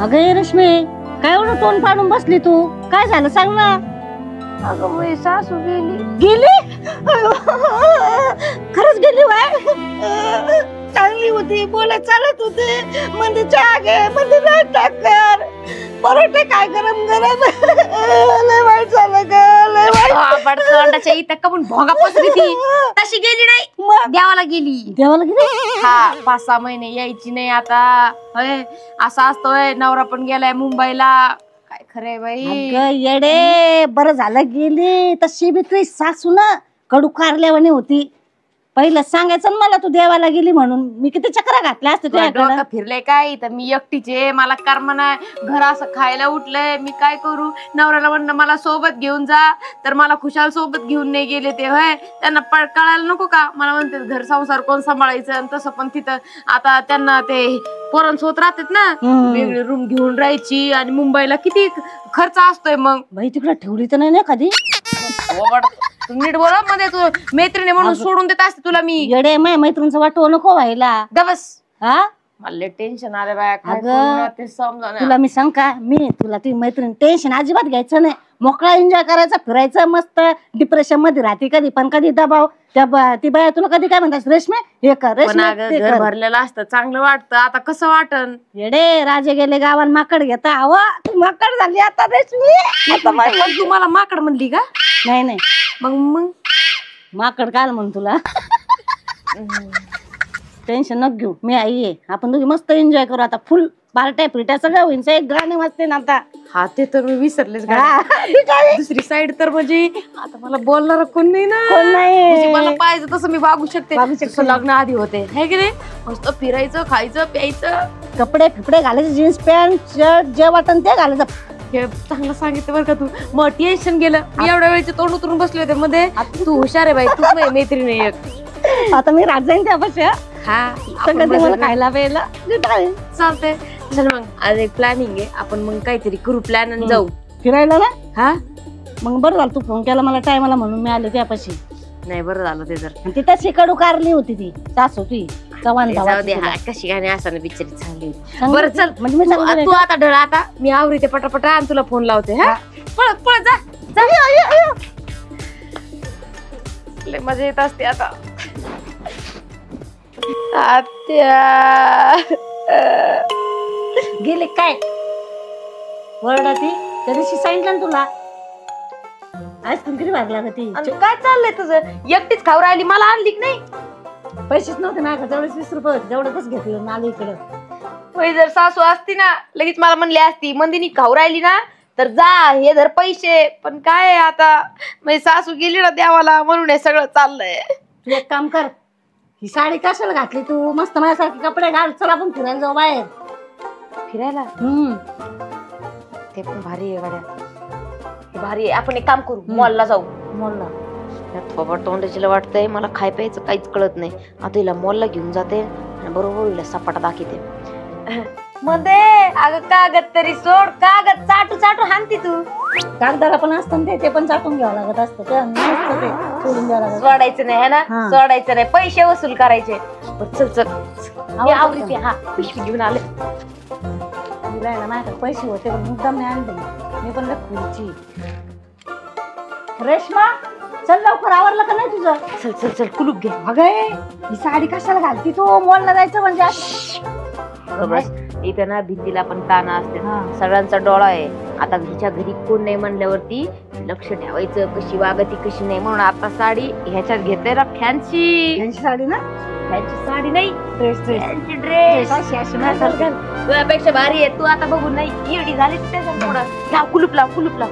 अगं ये रश्मी, काय एवढं तोंड पाडून बसली तू? काय झालं सांग ना. अगं बाई सासू गेली. गेली? खरंच गेली बाय? चांगली होती, बोलत चालत होते, म्हणजे चहा घे, म्हणजे नाश्ता कर, परोठे काय गरम गरम. लय वाईट झालं ग, लय वाईट. तोंडाच्या इथं का पण भोंगा पसरी ती तशी गेली नाही, देवाला गेली. देवाला गेली? हा 5-6 महिने यायची नाही आता. होय असा असतोय, नवरा पण गेलाय मुंबईला. काय खरंय बाई. अगं येडे, बरं झालं गेली. तशी बी तुझी सासू ना कडू कारल्यावानी होती. पहिलं सांगायचं ना मला तू देवाला गेली म्हणून, मी किती चक्रा घातल्या असते तुझ्याकडे. फिरले काय तर मी एकटीचे, मला कर्म नाही, घर असं खायला उठलंय, मी काय करू. नवऱ्याला म्हणलं मला सोबत घेऊन जा, तर मला खुशाल सोबत घेऊन नाही गेले ते. होय त्यांना कळायला नको का, मला म्हणते घर संसार कोण सांभाळायचं. आणि तसं पण तिथं आता त्यांना ते पोरांसोबत राहतात ना, वेगळी रूम घेऊन राहायची. आणि मुंबईला किती खर्च असतोय. मग बाई तिकडे ठेवली तर नाही ना कधी? तू नीट बोला, मध्ये तू मैत्रिणी म्हणून सोडून देत असते तुला मी. येडे माय मैत्रिणीचं वाटव नको व्हायला. बस हा मला टेन्शन आलं बाया, काय करू ते समजा. तुला मी सांग का, मी तुला ती मैत्रीण टेन्शन अजिबात घ्यायचं नाही. मोकळा एन्जॉय करायचा, फिरायचं मस्त. डिप्रेशन मध्ये राहते कधी, पण कधी दबाव. ती बाया तुला कधी काय म्हणतात, रेशमे हे कर, रेशमे घर भरलेलं असतं, चांगलं वाटतं. आता कसं वाटन. येडे राजे गेले गावात माकड घेता. हवा तू माकड झाली आता रेशमी. तू मला माकड म्हणली का? नाही नाही, मग माकड काय म्हण तुला. टेन्शन नको घेऊ, मी आई आहे. आपण दोघी मस्त एन्जॉय करू आता. फुल बारट्या फिरट्या सगळं होईल. एक गाणे वाजते ना आता. हा ते तर मी विसरलेच. दुसरी साईड तर म्हणजे आता मला बोलणार कोण नाही ना. कोण नाही. मला पाहिजे तसं मी वागू शकते. लग्न आधी होते हे की नाही, मस्त फिरायचं, खायचं, प्यायचं, कपडे फिपडे घालायचे, जीन्स पॅन्ट शर्ट जे वाटन ते घालायचं. हे चांगलं सांगितलं बरं का तू. मग टेन्शन गेलं. मी एवढ्या वेळेचे तोंड उतरून बसले होते मध्ये. तू हुशार आहे बाई, तू मैत्रीण एक. आता मी रात जाईन त्यापाशी. हा सगळं खायला प्यायला चालतंय. चल मग आज एक प्लॅनिंग आहे, आपण मग काहीतरी करू प्लॅन आणि जाऊ फिरायला ना. हा मग बरं झालं तू फोन केला मला टायमाला, म्हणून मी आले त्यापाशी. नाही बरं झालं ते. तर ती तशी कडू कारली होती ती सासू ती चव्हाण. कशी गाणी असताना बिचारी चांगली होती. बरं चल म्हणजे तू आता ढळ, आता मी आवरीते पटापटा आणि तुला फोन लावते. हा पळत पळत जा. मजा येत असते आता. आत्या गेले काय वरडा ती त्या दिवशी सांगितलं ना तुला. आईस्क्रीम किती भागला का ती. काय चाललंय तुझं, एकटीच खाऊ राहिली, मला आणली की नाही. पैसेच नव्हते माझ्याकडे, तेवढेच 20 रुपये होते, तेवढंच घेतलं आलं इकडं. होय जर सासू असती ना लगेच मला म्हणली असती, मंदिनी खाऊ राहिली ना तर जा हे धर पैसे. पण काय आता म्हणजे सासू गेली ना देवाला, म्हणून हे सगळं चाललंय. तू एक काम कर, ही साडी कशाला घातली तू, मस्त माझ्यासारखे कपडे घाल, चल आपण फिरायला जाऊ बाहेर. फिरायला ते पण भारी आहे गाड्या, भारी आहे. आपण एक काम करू, मॉलला जाऊ. मॉलला बाबा तोंडाचीला वाटतंय मला, खाय प्यायचं काहीच कळत नाही. आता हिला मॉलला घेऊन जाते आणि बरोबर हिला सपाटा दाखवते. मध्ये अगं कागद तरी सोड, कागद चाटू चाटू हाणती तू. कागदाला पण असतं ते पण चाटून घ्यावं लागत असतं. सोडून द्यावं लागत. सोडायचं नाही है ना, सोडायचं नाही, पैसे वसूल करायचे. चल चल आवडते. हा पिशवी घेऊन आले. माझ्याकडे पैसे होते पण मुद्दाम नाही आणले मी, पण खुर्ची. रेश्मा चल लवकर, आवरलं का नाही तुझं. चल चल चल कुलूप घे. अगं ही साडी कशाला घालती तू, मॉलला जायचं म्हणजे. बस इथं ना भिंतीला पण काना असते, सगळ्यांचा डोळा आहे. आता हिच्या घरी कोण नाही म्हणल्यावरती लक्ष ठेवायचं, कशी वागती कशी नाही. म्हणून आता साडी ह्याच्यात घेते ना, फॅन्सी साडी ना. फॅन्सी साडी नाही, ड्रेस तुझ्यापेक्षा भारी आहे. तू आता बघून नाही एवढी झाली पुढं. लाव कुलूप, लाव कुलूप, लाव.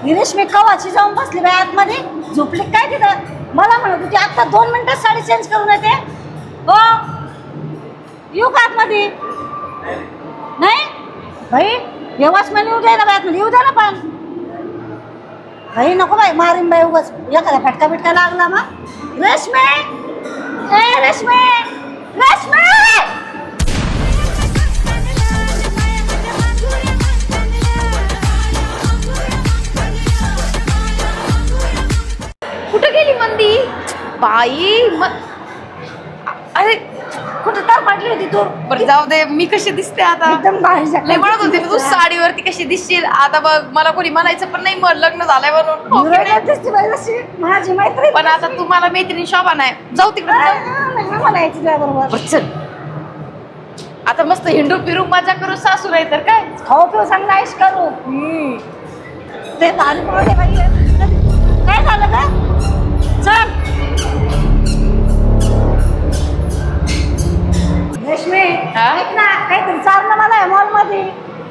रेशमी कवाची जाऊन बसली बाई आतमध्ये, झोपली काय तिथं. मला म्हणत होती आता 2 मिनिटात साडी चेंज करून येते. हो येऊ का आतमध्ये. नाही भाई येवाच म्हणे येऊ द्या ना बाई आतमध्ये, येऊ द्या ना. पण भाई नको बाई, मारीन बाई उगाच, एखादा फटका बिटका लागला मग. रेशमी ए रेशमी रेशमी. बाई मग अरे कुठं तर पडली होती तू? बरं जाऊ दे, मी कशी दिसते आता? एकदम भारी लय म्हणत होते तू साडीवरती कशी दिसशील. आता बघ मला कोणी म्हणायचं पण नाही मग लग्न झालंय म्हणून. हो की नाही? हिरोईनच दिसते बाई जशी माझी मैत्रीण. पण आता तुम्हाला मैत्रिणी शोभा नाही. जाऊ तिकडे. नाही म्हणायची तुझ्याबरोबर. बरं, चल आता मस्त हिंडू फिरू मजा करू. सासू नाही तर काय, खाऊ पिऊ चांगला आयुष करू. ते भारी पावडे बाई. काय झालं का? चल रेशमी, हा? ऐक ना, काहीतरी चाल ना मला मॉल मध्ये.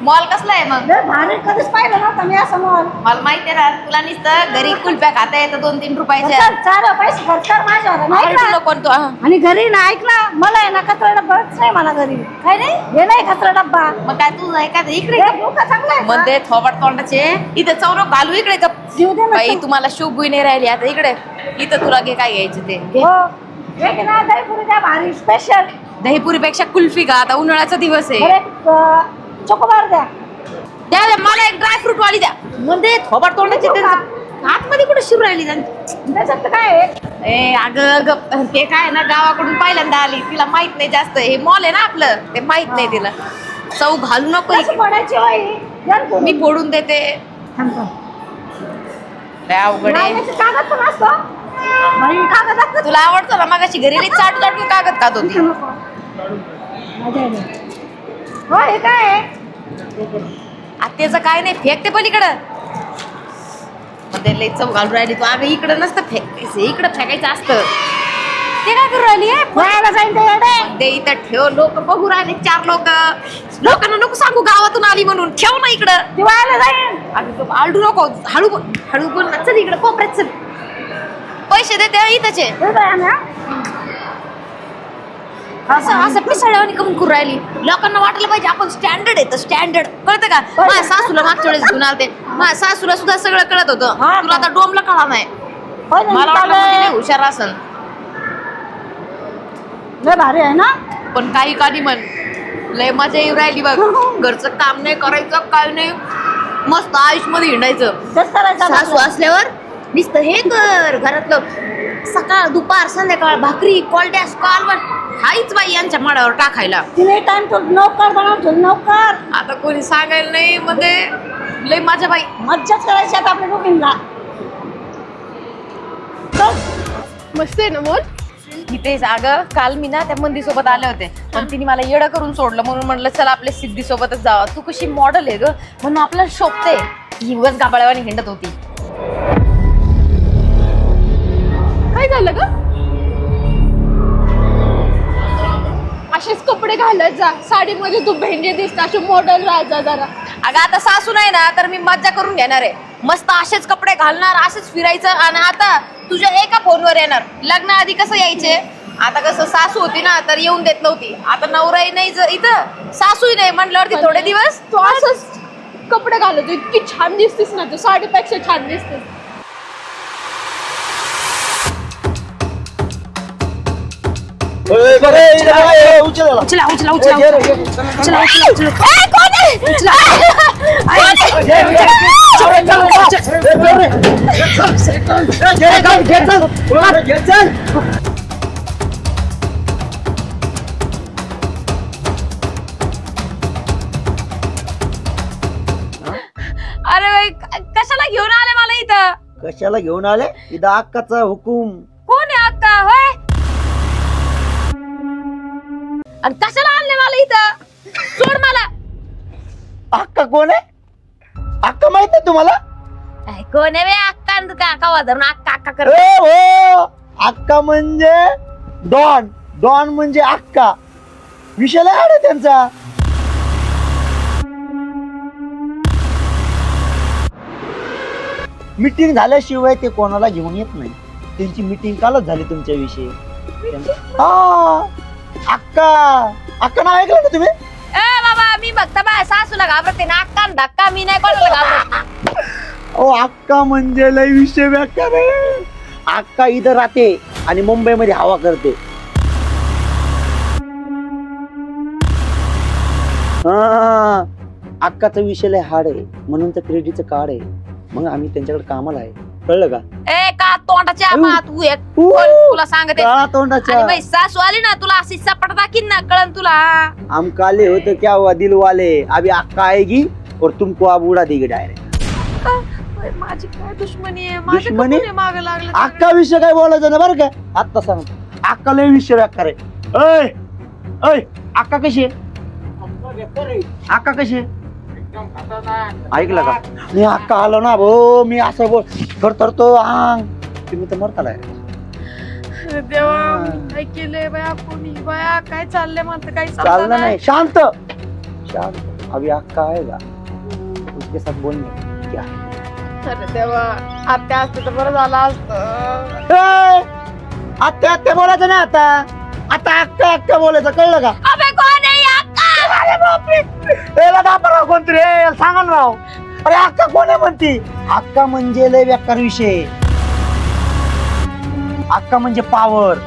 मॉल कसला आहे मग? लय भारी, कधीच पाहिलं नव्हतं मी असं मॉल. मला माहिती आहे ना, तुला नुसतं घरी कुल्प्या खाता येतं 2-3 रुपयाच्या. चल चाल, पैसे खर्च कर माझ्यावर. नाही अरे का? तुला कोणतो आणि घरी ना ऐक ना, मला आहे ना कचरा डब्बाच नाही मला घरी. काय नाही? हे नाही कचरा डब्बा. मग काय तू आहे का इकडे? हे घेऊ का चांगला आहे का? मध्ये थोबाड तोंडाचे इथं चौरक घालू इकडे का? घेऊ दे ना बाई तू. तुम्हाला शुभ नाही राहिली आता इकडे. इथं तुला घे काय घ्यायचं ते घे. हो हे घे ना, दहीपुरी द्या भारी स्पेशल. दहीपुरीपेक्षा कुल्फी का? आता उन्हाळ्याचा दिवस आहे. बरं चोकोबार द्या. द्या मला एक ड्रायफ्रूट वाली द्या. मध्ये थोबाड तोंडाचे आतमध्ये कुठे शिरू राहिली त्याच्यात काय आहे? ए अगं ते काय ना, गावाकडून पहिल्यांदा आली, तिला माहित नाही जास्त. हे मॉल आहे ना आपलं, ते माहित नाही तिला. चव घालू नको कशी पडायची होय? द्या ना मी फोडून. फोडून देते. लय अवघड आहे. लावण्याचं कागद पण असतो. बाई, कागद असतं. तुला आवडतं ना? मगाशी घरी लई चाटू चाटू कागद खात होती. हो हे काय आहे? आत्याचं काय नाही, फेकते पलीकडं. मध्ये लई चव घालून राहिली तू. अगं इकडं नसतं फेकायचं, इकडं फेकायचं असतं. ते काय करू राहिली? वयाला जाईन ते येडे. ते इथं ठेव, लोक बघू राहिले 4 लोकांना नको सांगू गावातून आली म्हणून. ठेव ना इकडं. ती वयाला जाईन. अगं आलडू नको, हळू बोल ना. चल इकडे कोपऱ्यात चल. पैसे देते इथंच आहे. हे बाई आम्ही, हा? असं पिसाळ्यावानी करून करू राहिली. लोकांना वाटलं पाहिजे आपण स्टँडर्ड आहे. तर स्टँडर्ड कळतं का? माझ्या सासूला मागच्या वेळेस घेऊन आलते. माझ्या सासूला सुद्धा सगळं कळत होतं. हा तुला आता डोमला कळा नाही. होय ना, मला वाटलं चालेल. तुला हुशार असन. लय भारी आहे ना? पण काही काधी म्हण लय मजा येऊ राहिली बघ. घरचं काम नाही करायचं, काय नाही, मस्त आयुष्यमध्ये हिंडायचं. तेच करायचं आता. सासू असल्यावर नुसतं हे कर घरातलं. सकाळ दुपार संध्याकाळ भाकरी कोलड्यास कालवण हाईच बाई यांच्या माळावर टाकायला. तिने टाइम तो नौकर बनवतो, नौकर. आता कोणी सांगायला नाही मध्ये. लय माझ्या बाई मज्जाच करायची आता आपल्या दोघींना. मस्त आहे ना बोल. इथेच अगं काल मी ना त्या मंदी सोबत आले होते, पण तिने मला येडं करून सोडलं. म्हणून म्हटलं चला आपल्या सिद्धी सोबतच जावा. तू कशी मॉडेल आहे ग, म्हणून आपल्याला शोभते. ही उगाच गाबाळ्यावानी हिंडत होती. काय झालं ग? असेच कपडे घालत जा. साडीमध्ये तू भेंडी दिसत, अशी मॉडेल राहा जा जरा. अगं आता सासू नाही ना, तर मी मज्जा करून घेणार आहे. मस्त असेच कपडे घालणार, असेच फिरायचं. आणि आता तुझ्या एका फोनवर येणार. लग्न आधी कसं यायचे, आता कसं सासू होती ना तर येऊन देत नव्हती. आता नवराही नाही इथं, सासूही नाही म्हटल्यावरती थोडे दिवस तू असंच कपडे घालत, इतकी छान दिसतीस ना तू, साडीपेक्षा छान दिसतेस. उचला उचला उचला उचला उचला उचला. ए, कोण आहे? अरे बाई, कशाला घेऊन आले मला इथं? कशाला घेऊन आले? इथं अक्काचा हुकूम. कोण आहे अक्का? होय, आणि कशाला आणले मला इथं? सोड मला. अक्का कोण आहे? अक्का माहित आहे तुम्हाला? कोण आहे बे अक्का? काका वाजवून अक्का अक्का कर. हो, अक्का म्हणजे डॉन. डॉन म्हणजे अक्का. विषयाला आड आहे त्यांचा. मीटिंग झाल्याशिवाय ते कोणाला घेऊन येत नाही. त्यांची मीटिंग कालच झाली तुमच्या विषयी. हा, अक्का. अक्का नाव ऐकलं ना तुम्ही? ए बाबा, मी बघता माझ्या सासूला घाबरते ना. अक्का धक्का मी नाही कोणाला घाबरत. ओ अक्का म्हणजे लय विषय व्याख्या रे. अक्का इथं राहते आणि मुंबईमध्ये हवा करते. अक्काचा विषय लय हार्ड आहे, म्हणून तर क्रेडिटचं कार्ड आहे. मग आम्ही त्यांच्याकडे कामाला आहे. कळलं का? ए का तोंडाच्या अयो. आबा तू एक ऊ. बोल, तुला सांगते काळा तोंडाच्या. आणि बाई सासू आली ना तुला अशी सपाट दाखीन ना कळन तुला. हम काले हो तो क्या हुआ दिल वाले, अभी अक्का आएगी और तुमको अब उड़ा देगी डायरेक्ट. बाई, माझी काय दुश्मनी आहे दुश्मनी? माग लागलं अक्का विषय काय बोलायचं ना बरं का? आता सांग अक्का लय विषय व्याकार आहे. ऐ ऐ अक्का कशी आहे? अक्का कशी आहे? ऐकलं का? मी अक्का आलो ना भो, मी असं बोल थरथरतो अंग, तुम्ही तर मरतालाय. अरे देवा काय केलंय बाया कोणी बाया काय चाललंय म्हणतं काही चाललं नाही. शांत शांत. अभी अक्का आएगा उसके साथ बोलने क्या. अरे देवा आत्या असते तर बरं झालं असतं. आत्या आत्या बोलायचं ना आता. आता अक्का अक्का बोलायचं कळलं का? अबे कोण आहे अक्का? याला दापरा कोणतरी सांगा ना राव. अरे अक्का कोण आहे म्हणती? अक्का म्हणजे लय बेकार विषय. अक्का म्हणजे पावर.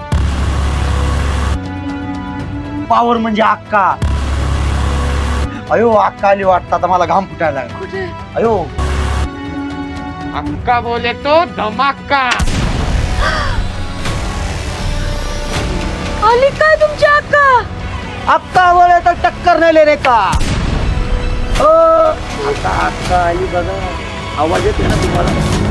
पावर म्हणजे अक्का. अयो अक्का आली वाटतं आता मला घाम फुटायला लागला. कुठे अयो अक्का बोले तो धमाका. आली काय तुमची अक्का? अक्का बोले तर टक्कर नाही लेने का. आता अक्का आली बघा. आवाज येते ना तुम्हाला?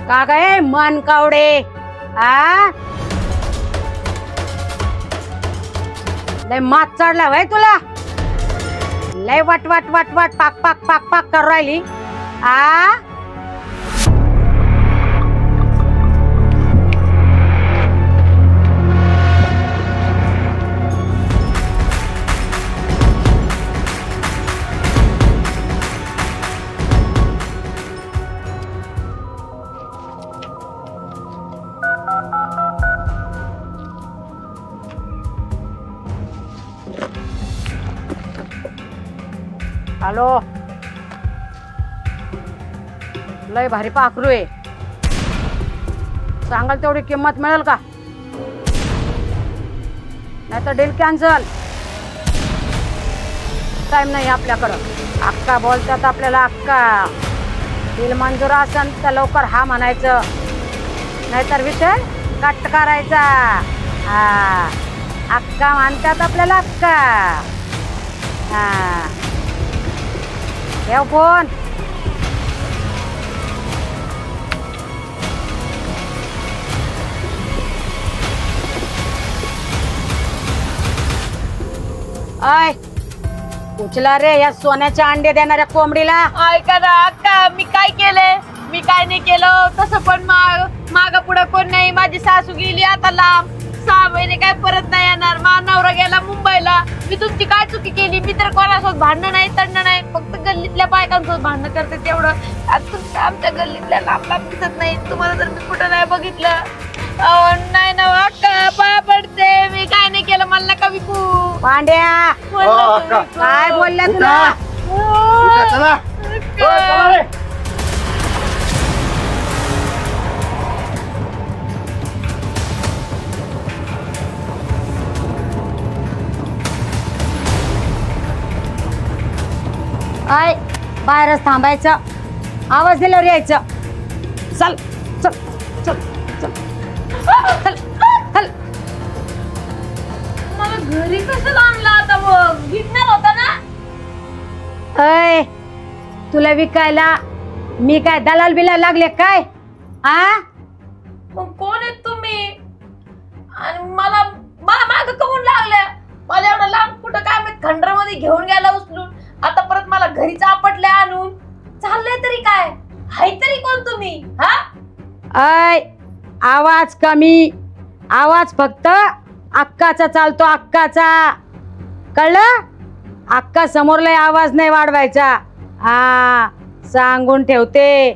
का काय मन कावडे आ लय मात चढला भाई तुला. लय वट वट वट वट पाक पाक पाक पाक कर राहिली आ. हॅलो लय भारी पाखरू आहे. सांगाल तेवढी किंमत मिळेल का? नाही तर डील कॅन्सल. टाइम नाही आपल्याकडं. अक्का बोलतात आपल्याला अक्का. डील मंजूर असेल तर लवकर हा म्हणायचं, नाहीतर विषय कट करायचा. हा अक्का म्हणतात आपल्याला अक्का. हा ठेव फोन. आय उचला रे या सोन्याच्या अंडे देणाऱ्या कोंबडीला. ऐका ना अक्का मी काय केलंय? मी काय नाही केलं. तसं पण माग पुढे कोण नाही. माझी सासू गेली आता लांब. 6 महिने काय परत नाही येणार. माझा नवरा गेला मुंबईला. मी तुमची काय चुकी केली? मी तर कोणासोबत भांडणं नाही तडणं नाही. फक्त गल्लीतल्या बायकांसोबत भांडणं करते तेवढं. आता तुमच्या आमच्या गल्लीतल्या लांब लांब दिसत नाही. तुम्हाला तर मी कुठं नाही बघितलं. नाही ना अक्का पाया पडते. मी काय नाही केलं. मला नका विकू. पांड्या काय बोलल्या तुला? चला आय बाहेरच थांबायचं. आवाज दिल्यावर यायचं. चल चल चल चल चल चल. मला घरी कसं आणलं आता? मग विकणार होता ना? अय तुला विकायला मी काय दलाल बिलाल लागले काय? आ मग कोण आहेत तुम्ही? आणि मला माग कमून लागल्या. मला एवढं लांब कुठं काय माहित खंडरामध्ये घेऊन गेला उचलून. आता परत मला घरीच आपटले आणून. चाललंय तरी काय? हाय तरी कोण तुम्ही? हा अय आवाज कमी. आवाज फक्त अक्काचा चालतो. अक्काचा कळलं? अक्का समोरला आवाज नाही वाढवायचा. हा सांगून ठेवते.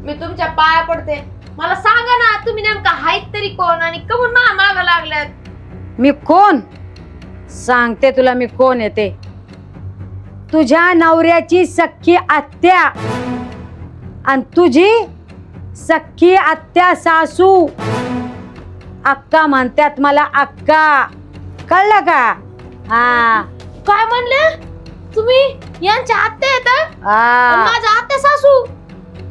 मी तुमच्या पाया पडते. मला सांगा ना तुम्ही नेमका हाईत तरी कोण आणि कमून माग लागल्यात? मी कोण सांगते तुला. मी कोण येते. तुझ्या नवऱ्याची सख्खी आत्या आणि तुझी सख्खी आत्या सासू. अक्का म्हणतात मला अक्का. कळलं का? हा. काय म्हणले तुम्ही? यांच्या आत्या येतात हा. माझ्या आत्या सासू?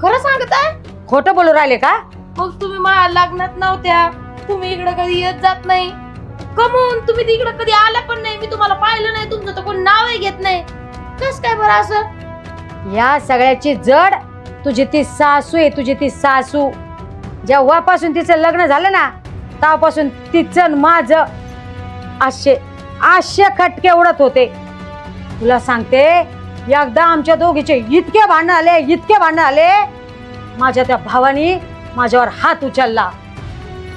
खरं सांगताय? खोटं बोलू राहिले का? मग तुम्ही माझ्या लग्नात नव्हत्या. तुम्ही इकडे कधी येत जात नाही. कमून तुम्ही तिकडे कधी आल्या पण नाही. मी तुम्हाला पाहिलं नाही. तुमचं तर कोण नावही घेत नाही. कस काय बरं असं? या सगळ्याची जड तुझी ती सासू आहे. तुझी ती सासू जेव्हापासून तिचं लग्न झालं ना तेव्हापासून तिचं माझं आशे खटके उडत होते. तुला सांगते एकदा आमच्या दोघीचे इतके भांडण आले. माझ्या त्या भावानी माझ्यावर हात उचलला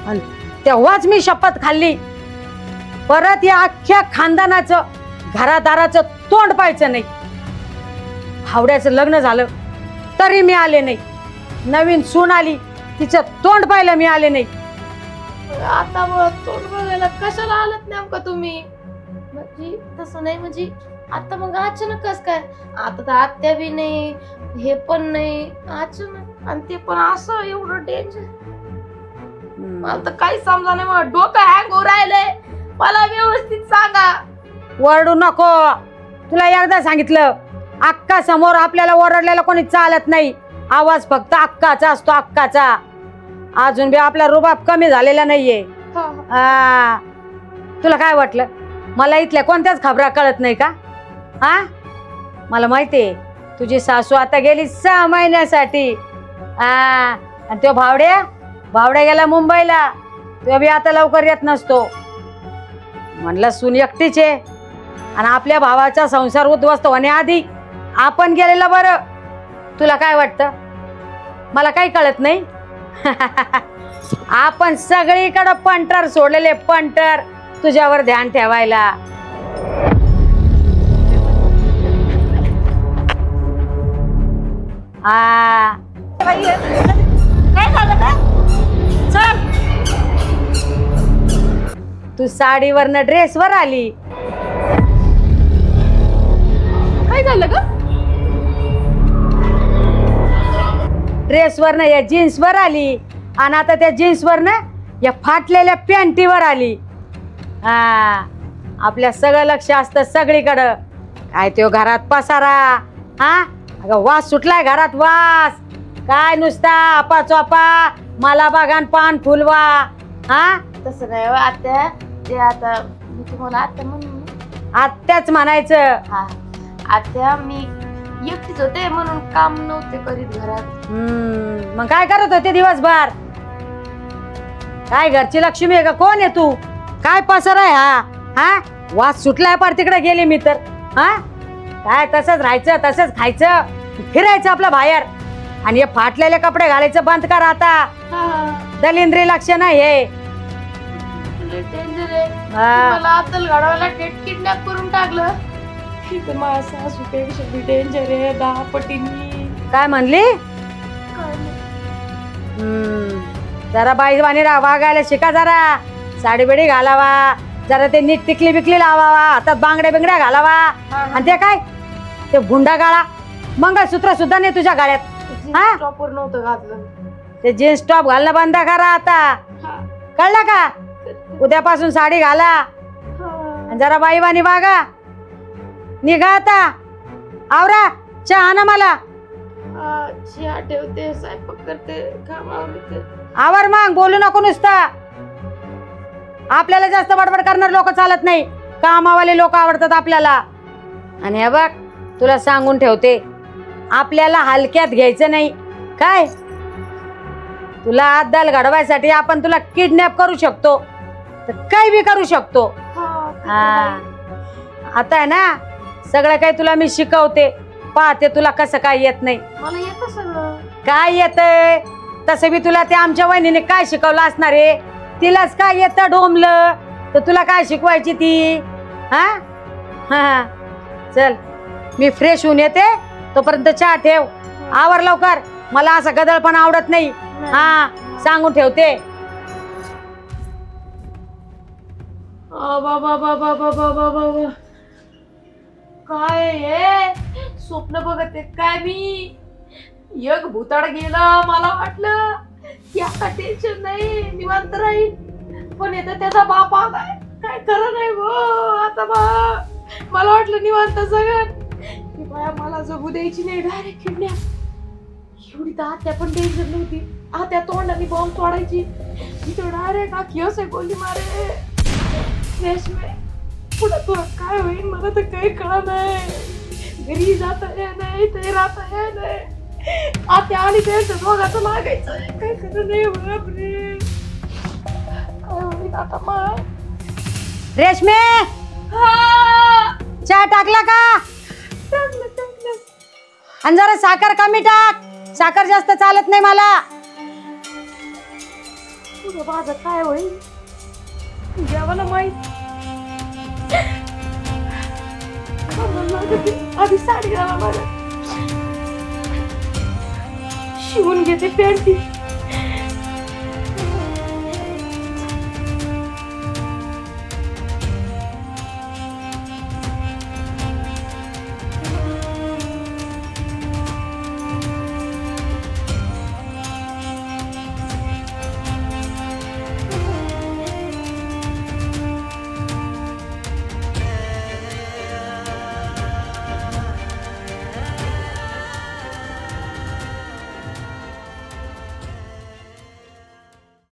आणि तेव्हाच मी शपथ खाल्ली परत या अख्ख्या खानदानाचं घरादाराचं तोंड पाहायचं नाही. भावड्याचं लग्न झालं तरी मी आले नाही. नवीन सून आली तिचं तोंड पाहायला मी आले नाही. आता मग तोंड बघायला कशाला आलात नेमका तुम्ही? म्हणजे तसं नाही. म्हणजे आता मग अचानक कस काय? आता तर आत्या बी नाही हे पण नाही अचानक आणि ते पण असं एवढं डेंजर. मला तर काही समजा नाही. मला डोकं हँग होऊ राहिलंय. मला व्यवस्थित सांगा. ओरडू नको. तुला एकदा सांगितलं अक्का समोर आपल्याला ओरडलेला कोणी चालत नाही. आवाज फक्त अक्काचा असतो. अक्काचा. अजून बी आपला रुबाब कमी झालेला नाहीये. तुला काय वाटलं मला इथल्या कोणत्याच खबरा कळत नाही का? हा मला माहितीये तुझी सासू आता गेली 6 महिन्यासाठी. आणि तो भावड्या गेला मुंबईला. तो बी आता लवकर येत नसतो. म्हणलं सून एकटीच आहे आणि आपल्या भावाचा संसार उद्ध्वस्त होण्याआधी आपण गेलेलं बरं. तुला काय वाटतं मला काही कळत नाही? आपण सगळीकडे पंटर सोडलेले. पंटर तुझ्यावर ध्यान ठेवायला. काय झालं का? चल. तू साडीवरनं ड्रेसवर आली. काय झालं ग? ड्रेसवरनं या जीन्सवर आली आणि आता त्या जीन्सवरनं या फाटलेल्या पॅन्टीवर आली. आपल्या सगळं लक्ष असतं सगळीकडं. काय तो घरात पसारा. अगं वास सुटलाय घरात. वास काय नुसता आपा चोपा मला बागान पान फुलवा. तसं नाही आत्या. ते आता मी तुम्हाला आत्या म्हणून आत्याच म्हणायचं. हा आत्या मी एकटीच होते म्हणून काम नव्हते करीत घरात. मग काय करत होते दिवसभर? काय घरची लक्ष्मी आहे का? कोण आहे तू? काय पसारा आहे हा? वास सुटलाय पार तिकडे गेली मी तर. काय तसंच राहायचं तसंच खायचं फिरायचं आपलं बाहेर आणि हे फाटलेले कपडे घालायचं बंद कर आता. दलिंद्री लक्षण हे. डेंजर आहे. मला आतल घडवायला किडनॅप करून टाकलं. माझ्या सासूपेक्षा बी डेंजर आहे 10 पटींनी. काय म्हणली? जरा बाईवाणी वागायला शिका. जरा साडी बिडी घालावा. जरा ते नीट टिकली बिकली लावावा. हातात बांगड्या बिंगड्या घालावा. आणि ते काय ते गुंडा गाळा मंगळसूत्र सुद्धा नाही तुझ्या गाड्यात. टॉपर नव्हतं घातलं. ते जीन्स टॉप घालणं बंद करा आता. कळलं का? उद्यापासून साडी घाला आणि जरा बाईवाणी वागा. निघा आता. आवरा. चहा आणा मला. चहा ठेवते स्वयंपाक करते काम आवडते. आवर मग. बोलू नको नुसता. आपल्याला जास्त बडबड करणार लोक चालत नाही. कामावाले लोक आवडतात आपल्याला. आणि हे बघ तुला सांगून ठेवते आपल्याला हलक्यात घ्यायचं नाही. काय तुला आदल घडवायसाठी आपण तुला किडनॅप करू शकतो तर काही बी करू शकतो. आता आहे ना सगळं काही तुला मी शिकवते. पाहते तुला कसं काय येत नाही. मला येतं सगळं. काय येतंय तसं बी तुला ते आमच्या वहिनीने काय शिकवलं असणार आहे. तिलाच काय येतं डोमलं तर तुला काय शिकवायची ती. चल मी फ्रेश होऊन येते, तोपर्यंत चहा ठेव. आवर लवकर, मला असं गदळ पण आवडत नाही. हा सांगून ठेवते. बाबा काय हे स्वप्न बघते काय मी? एक भूताड गेलं, मला वाटलं की आता टेन्शन नाही, निवांत राहील. पण येतं त्याचा बाप आलाय, काय खरं नाही गो. आता मला वाटलं निवांत सगळं की बाया मला जगू द्यायची नाही, डायरेक्ट किडनॅप. एवढी तर आत्या पण टेन्शन नव्हती, आत्या तोंडाने बॉम्ब तोडायची, तिथं डायरेक्ट आखी असे गोली मारे. रेशमे पुढं तुला काय होईल मला तर काही कळत नाही. घरी जाता येत नाही, ते राहता येत नाही. आत्या आली त्यांचं दोघाचं लागायचं, काय खरं नाही. बापरे काय होईल आता मग. रेशमे हा चहा टाकला का? टाकलं. आणि जरा साखर कमी टाक, साखर जास्त चालत नाही मला. तुझं माझं काय होईल देवाला माहित. आधी साडी घाला मला, शिवून घेते पॅन्टी.